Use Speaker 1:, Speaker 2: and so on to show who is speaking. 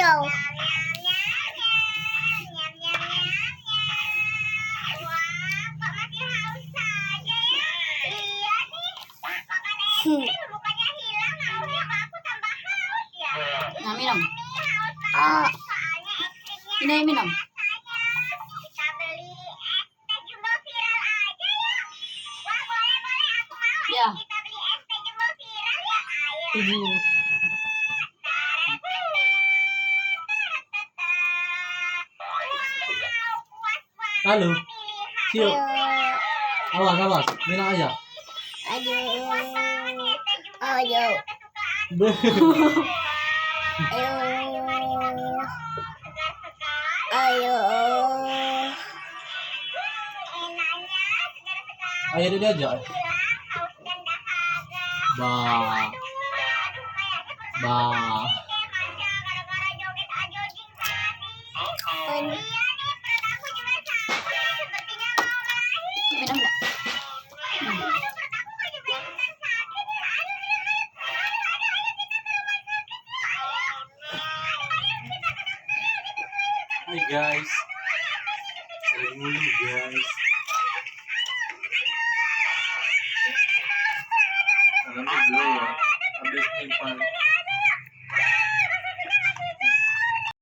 Speaker 1: Go.
Speaker 2: Nah, minum.
Speaker 1: Oh,
Speaker 2: Ini minum. Ya. Ibu.
Speaker 3: Halo. Siu.
Speaker 1: ayo,
Speaker 3: Awas, awas. Minum aja.
Speaker 1: ayo, ayo,
Speaker 3: Beuh.
Speaker 1: ayo, ayo.
Speaker 3: Ayo dia diajak. Bah. Bah.
Speaker 2: Minum enggak?
Speaker 3: Hai guys. Sering mulu guys. Karena gue habis nyimpan